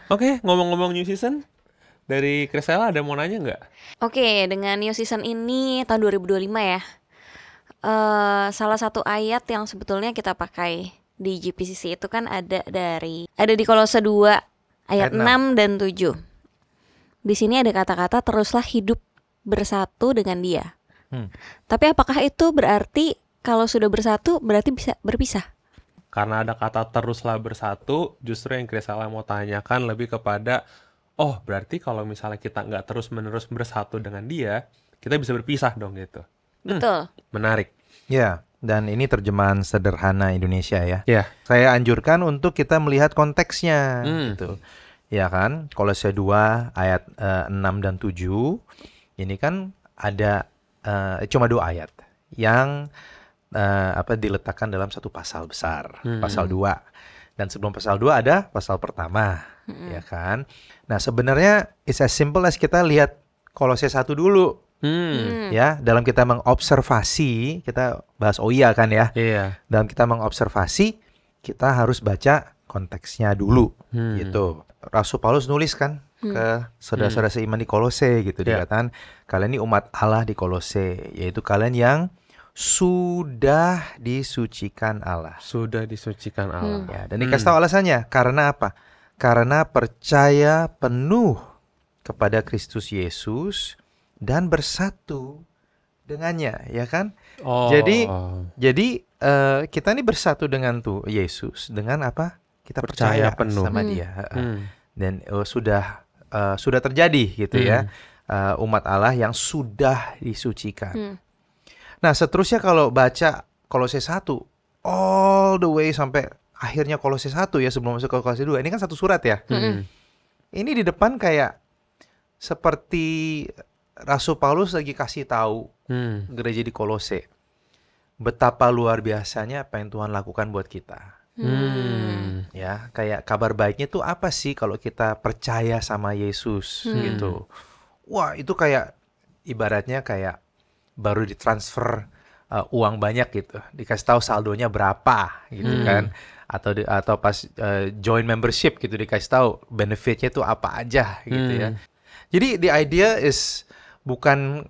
Oke, ngomong-ngomong new season, dari Krisela ada mau nanya nggak? Oke, dengan new season ini tahun 2025 ya. Salah satu ayat yang sebetulnya kita pakai di GPCC itu kan ada di Kolose 2 ayat Ayat 6. 6 dan 7. Di sini ada kata-kata teruslah hidup bersatu dengan Dia. Tapi apakah itu berarti kalau sudah bersatu berarti bisa berpisah? Karena ada kata teruslah bersatu, justru yang Krisela mau tanyakan lebih kepada, oh berarti kalau misalnya kita nggak terus-menerus bersatu dengan dia, kita bisa berpisah dong gitu. Betul. Menarik. Ya, dan ini terjemahan sederhana Indonesia ya. Ya. Saya anjurkan untuk kita melihat konteksnya gitu. Ya kan? Kolose 2 ayat 6 dan 7. Ini kan ada cuma 2 ayat yang diletakkan dalam satu pasal besar, pasal 2. Dan sebelum pasal 2 ada pasal pertama, ya kan? Nah, sebenarnya it's as simple as kita lihat Kolose 1 dulu. Ya, dalam kita mengobservasi, kita bahas OIA kan ya. Iya. Dalam kita mengobservasi, kita harus baca konteksnya dulu gitu. Rasul Paulus nulis kan ke saudara-saudara seiman di Kolose gitu. Dia katakan, kalian ini umat Allah di Kolose, yaitu kalian yang sudah disucikan Allah. Sudah disucikan Allah. Ya, dan dikasih tahu alasannya. Karena apa? Karena percaya penuh kepada Kristus Yesus dan bersatu dengannya, ya kan? Oh. Jadi kita ini bersatu dengan Yesus dengan apa? Kita percaya penuh sama Dia. Dan sudah terjadi gitu ya. Umat Allah yang sudah disucikan. Nah, seterusnya kalau baca Kolose 1 all the way sampai akhirnya Kolose 1 ya, sebelum masuk ke Kolose 2. Ini kan satu surat ya. Ini di depan kayak seperti Rasul Paulus lagi kasih tahu gereja di Kolose betapa luar biasanya apa yang Tuhan lakukan buat kita. Ya, kayak kabar baiknya tuh apa sih kalau kita percaya sama Yesus gitu. Wah, itu kayak ibaratnya kayak baru ditransfer uang banyak gitu, dikasih tahu saldonya berapa gitu kan, atau pas join membership gitu dikasih tahu benefitnya tuh apa aja gitu ya. Jadi the idea is bukan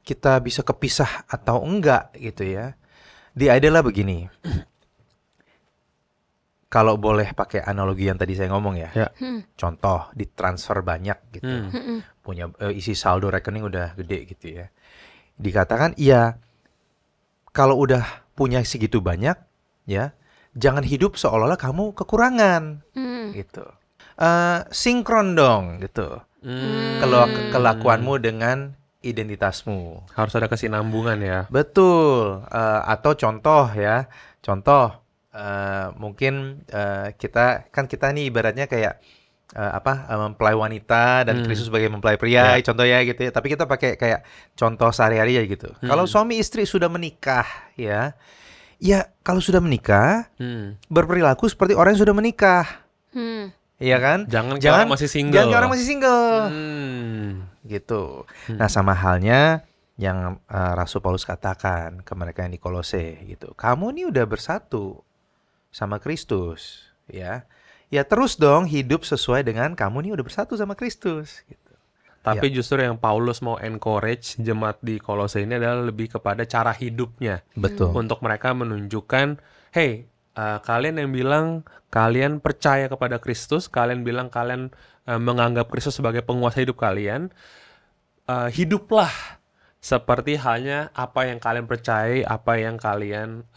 kita bisa kepisah atau enggak gitu ya. The idea lah begini. Kalau boleh pakai analogi yang tadi saya ngomong ya. Contoh ditransfer banyak gitu. Punya isi saldo rekening udah gede gitu ya. Dikatakan iya, kalau udah punya segitu banyak ya, jangan hidup seolah-olah kamu kekurangan gitu. Sinkron dong gitu. Kelakuanmu dengan identitasmu. Harus ada kesinambungan ya. Betul. Atau contoh ya, mungkin kita nih ibaratnya kayak mempelai wanita dan Kristus sebagai mempelai pria, contoh ya gitu ya. Tapi kita pakai kayak contoh sehari-hari aja gitu. Kalau suami istri sudah menikah ya kalau sudah menikah berperilaku seperti orang yang sudah menikah. Iya kan? Jangan orang masih single. Jangan orang masih single. Gitu. Nah, sama halnya yang Rasul Paulus katakan ke mereka yang di Kolose gitu. Kamu nih udah bersatu sama Kristus ya. Ya terus dong hidup sesuai dengan kamu nih udah bersatu sama Kristus gitu. Tapi justru yang Paulus mau encourage jemaat di Kolose ini adalah lebih kepada cara hidupnya. Betul. Untuk mereka menunjukkan, hey, kalian yang bilang kalian percaya kepada Kristus, kalian bilang kalian menganggap Kristus sebagai penguasa hidup kalian, hiduplah seperti halnya apa yang kalian percayai, apa yang kalian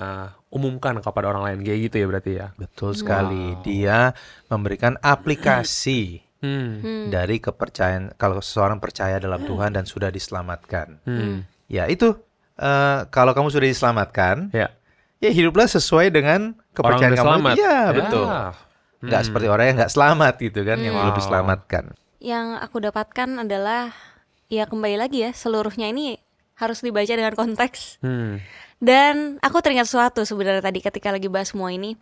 umumkan kepada orang lain. Kayak gitu ya berarti ya. Betul sekali. Dia memberikan aplikasi dari kepercayaan. Kalau seseorang percaya dalam Tuhan dan sudah diselamatkan. Ya itu, kalau kamu sudah diselamatkan, ya hiduplah sesuai dengan kepercayaan kamu. Iya, betul. Nggak seperti orang yang nggak selamat gitu kan, yang belum diselamatkan. Yang aku dapatkan adalah, ya kembali lagi ya, seluruhnya ini harus dibaca dengan konteks. Dan aku teringat sesuatu sebenarnya tadi ketika lagi bahas semua ini.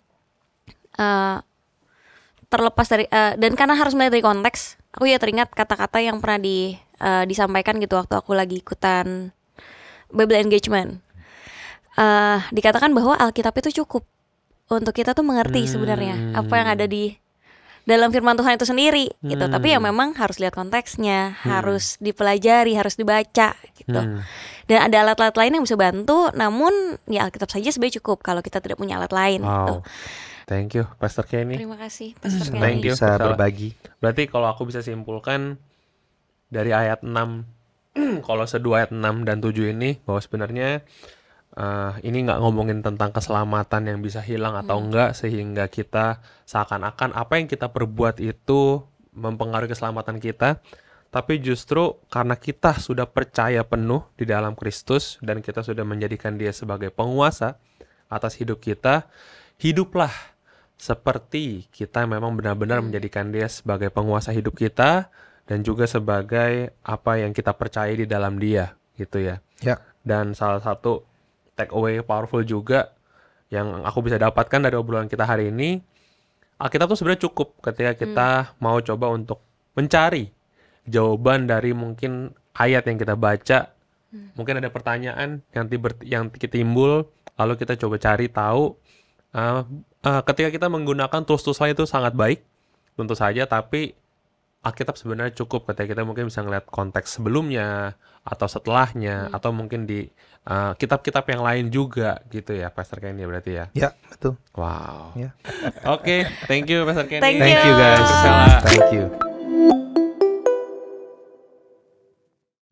Terlepas dari dan karena harus melihat dari konteks, aku ya teringat kata-kata yang pernah disampaikan gitu waktu aku lagi ikutan Bible Engagement. Dikatakan bahwa Alkitab itu cukup untuk kita tuh mengerti sebenarnya apa yang ada di dalam firman Tuhan itu sendiri gitu. Tapi ya memang harus lihat konteksnya, harus dipelajari, harus dibaca gitu. Dan ada alat-alat lain yang bisa bantu, namun ya Alkitab saja sebenarnya cukup kalau kita tidak punya alat lain gitu. Thank you Pastor Kenny. Terima kasih Pastor Thank Kenny. you. Bisa Salah. berbagi. Berarti kalau aku bisa simpulkan dari ayat 6 Kolose 2 ayat 6 dan 7 ini bahwa sebenarnya ini nggak ngomongin tentang keselamatan yang bisa hilang atau enggak, sehingga kita seakan-akan apa yang kita perbuat itu mempengaruhi keselamatan kita, tapi justru karena kita sudah percaya penuh di dalam Kristus dan kita sudah menjadikan Dia sebagai penguasa atas hidup kita, hiduplah seperti kita memang benar-benar menjadikan Dia sebagai penguasa hidup kita dan juga sebagai apa yang kita percaya di dalam Dia, gitu ya. Ya. Dan salah satu take away powerful juga yang aku bisa dapatkan dari obrolan kita hari ini, Alkitab tuh sebenarnya cukup ketika kita mau coba untuk mencari jawaban dari mungkin ayat yang kita baca. Mungkin ada pertanyaan yang timbul, lalu kita coba cari tahu. Ketika kita menggunakan tools-tools lain itu sangat baik, tentu saja, tapi Alkitab sebenarnya cukup ketika kita mungkin bisa ngeliat konteks sebelumnya atau setelahnya, atau mungkin di kitab-kitab yang lain juga gitu ya, Pastor Kenny, berarti ya. Ya, betul. Wow. Ya. Oke, thank you Pastor Kenny. Thank Thank you guys. Priscilla. Thank you.